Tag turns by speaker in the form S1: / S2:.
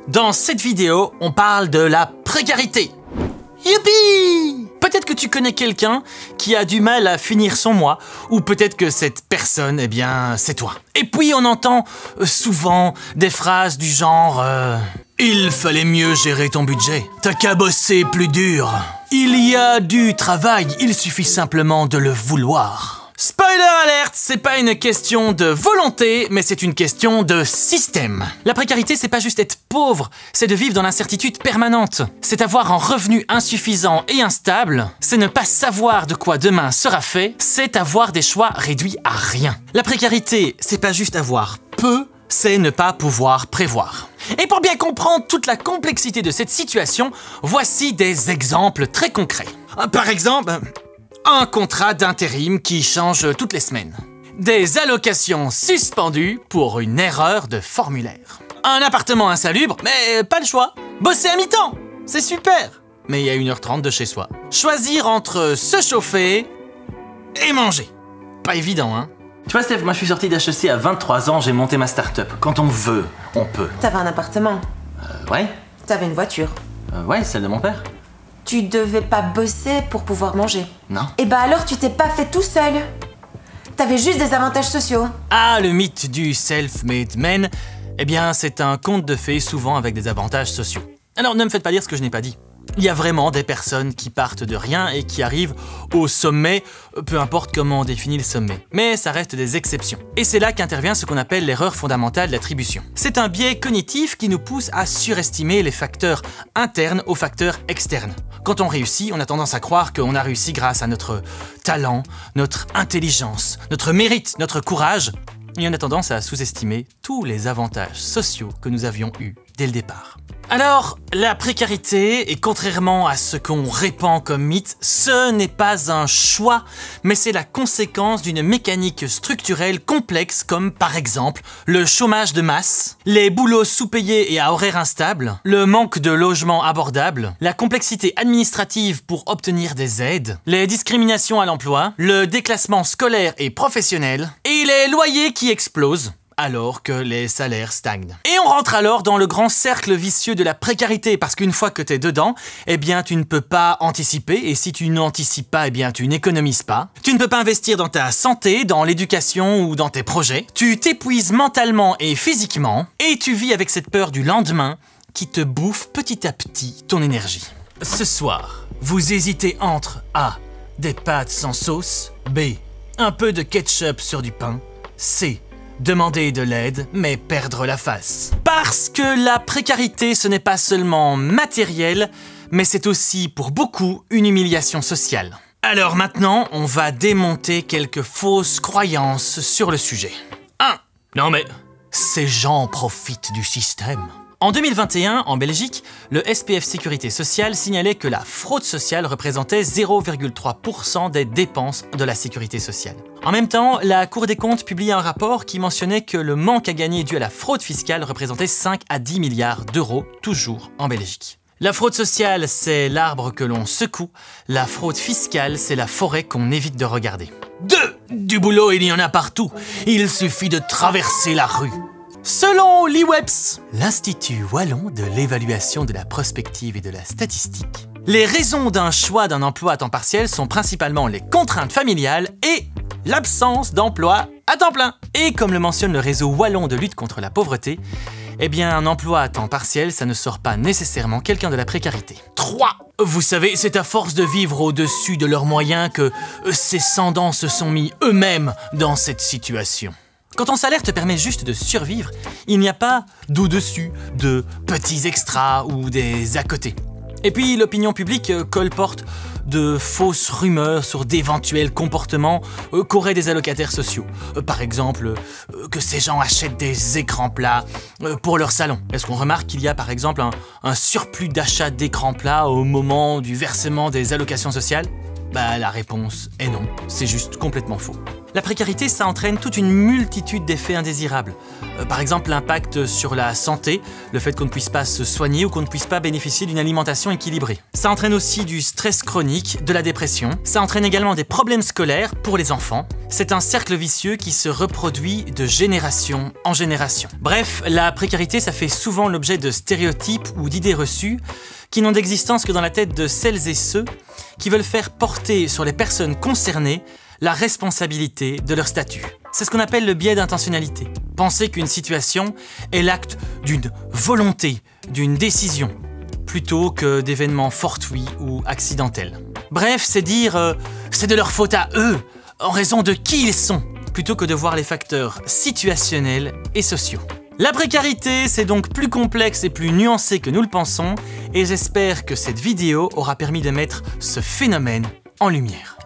S1: Dans cette vidéo, on parle de la précarité. Youpi! Peut-être que tu connais quelqu'un qui a du mal à finir son mois, ou peut-être que cette personne, eh bien, c'est toi. Et puis on entend souvent des phrases du genre il fallait mieux gérer ton budget. T'as qu'à bosser plus dur. Il y a du travail, il suffit simplement de le vouloir. Spoiler alert, c'est pas une question de volonté, mais c'est une question de système. La précarité, c'est pas juste être pauvre, c'est de vivre dans l'incertitude permanente. C'est avoir un revenu insuffisant et instable, c'est ne pas savoir de quoi demain sera fait, c'est avoir des choix réduits à rien. La précarité, c'est pas juste avoir peu, c'est ne pas pouvoir prévoir. Et pour bien comprendre toute la complexité de cette situation, voici des exemples très concrets. Par exemple, un contrat d'intérim qui change toutes les semaines. Des allocations suspendues pour une erreur de formulaire. Un appartement insalubre, mais pas le choix. Bosser à mi-temps, c'est super, mais il y a 1h30 de chez soi. Choisir entre se chauffer et manger. Pas évident, hein? Tu vois Steph, moi je suis sorti d'HEC à 23 ans, j'ai monté ma start-up. Quand on veut, on peut.
S2: T'avais un appartement?
S1: Ouais.
S2: T'avais une voiture?
S1: Ouais, celle de mon père.
S2: Tu devais pas bosser pour pouvoir manger?
S1: Non.
S2: Et bah alors tu t'es pas fait tout seul. T'avais juste des avantages sociaux.
S1: Ah, le mythe du self-made man, eh bien c'est un conte de fées souvent avec des avantages sociaux. Alors ne me faites pas dire ce que je n'ai pas dit. Il y a vraiment des personnes qui partent de rien et qui arrivent au sommet, peu importe comment on définit le sommet. Mais ça reste des exceptions. Et c'est là qu'intervient ce qu'on appelle l'erreur fondamentale d'attribution. C'est un biais cognitif qui nous pousse à surestimer les facteurs internes aux facteurs externes. Quand on réussit, on a tendance à croire qu'on a réussi grâce à notre talent, notre intelligence, notre mérite, notre courage. Et on a tendance à sous-estimer tous les avantages sociaux que nous avions eus dès le départ. Alors, la précarité, et contrairement à ce qu'on répand comme mythe, ce n'est pas un choix, mais c'est la conséquence d'une mécanique structurelle complexe comme par exemple le chômage de masse, les boulots sous-payés et à horaires instables, le manque de logements abordables, la complexité administrative pour obtenir des aides, les discriminations à l'emploi, le déclassement scolaire et professionnel, et les loyers qui explosent alors que les salaires stagnent. Et on rentre alors dans le grand cercle vicieux de la précarité parce qu'une fois que t'es dedans, eh bien tu ne peux pas anticiper et si tu n'anticipes pas, eh bien tu n'économises pas. Tu ne peux pas investir dans ta santé, dans l'éducation ou dans tes projets. Tu t'épuises mentalement et physiquement et tu vis avec cette peur du lendemain qui te bouffe petit à petit ton énergie. Ce soir, vous hésitez entre A. Des pâtes sans sauce, B. Un peu de ketchup sur du pain, C. Demander de l'aide, mais perdre la face. Parce que la précarité, ce n'est pas seulement matériel, mais c'est aussi pour beaucoup une humiliation sociale. Alors maintenant, on va démonter quelques fausses croyances sur le sujet. 1. Non mais, ces gens profitent du système. En 2021, en Belgique, le SPF Sécurité Sociale signalait que la fraude sociale représentait 0,3% des dépenses de la sécurité sociale. En même temps, la Cour des comptes publiait un rapport qui mentionnait que le manque à gagner dû à la fraude fiscale représentait 5 à 10 milliards d'euros, toujours en Belgique. La fraude sociale, c'est l'arbre que l'on secoue. La fraude fiscale, c'est la forêt qu'on évite de regarder. 2. Du boulot, il y en a partout. Il suffit de traverser la rue. Selon l'IWEPS, l'Institut Wallon de l'évaluation de la prospective et de la statistique, les raisons d'un choix d'un emploi à temps partiel sont principalement les contraintes familiales et l'absence d'emploi à temps plein. Et comme le mentionne le réseau Wallon de lutte contre la pauvreté, eh bien un emploi à temps partiel, ça ne sort pas nécessairement quelqu'un de la précarité. 3. Vous savez, c'est à force de vivre au-dessus de leurs moyens que ces sans-dents se sont mis eux-mêmes dans cette situation. Quand ton salaire te permet juste de survivre, il n'y a pas d'au-dessus, de petits extras ou des à côté. Et puis l'opinion publique colporte de fausses rumeurs sur d'éventuels comportements qu'auraient des allocataires sociaux. Par exemple, que ces gens achètent des écrans plats pour leur salon. Est-ce qu'on remarque qu'il y a par exemple un surplus d'achat d'écrans plats au moment du versement des allocations sociales ? Bah la réponse est non, c'est juste complètement faux. La précarité, ça entraîne toute une multitude d'effets indésirables. Par exemple, l'impact sur la santé, le fait qu'on ne puisse pas se soigner ou qu'on ne puisse pas bénéficier d'une alimentation équilibrée. Ça entraîne aussi du stress chronique, de la dépression. Ça entraîne également des problèmes scolaires pour les enfants. C'est un cercle vicieux qui se reproduit de génération en génération. Bref, la précarité, ça fait souvent l'objet de stéréotypes ou d'idées reçues qui n'ont d'existence que dans la tête de celles et ceux qui veulent faire porter sur les personnes concernées la responsabilité de leur statut. C'est ce qu'on appelle le biais d'intentionnalité. Penser qu'une situation est l'acte d'une volonté, d'une décision, plutôt que d'événements fortuits ou accidentels. Bref, c'est dire c'est de leur faute à eux, en raison de qui ils sont, plutôt que de voir les facteurs situationnels et sociaux. La précarité, c'est donc plus complexe et plus nuancé que nous le pensons, et j'espère que cette vidéo aura permis de mettre ce phénomène en lumière.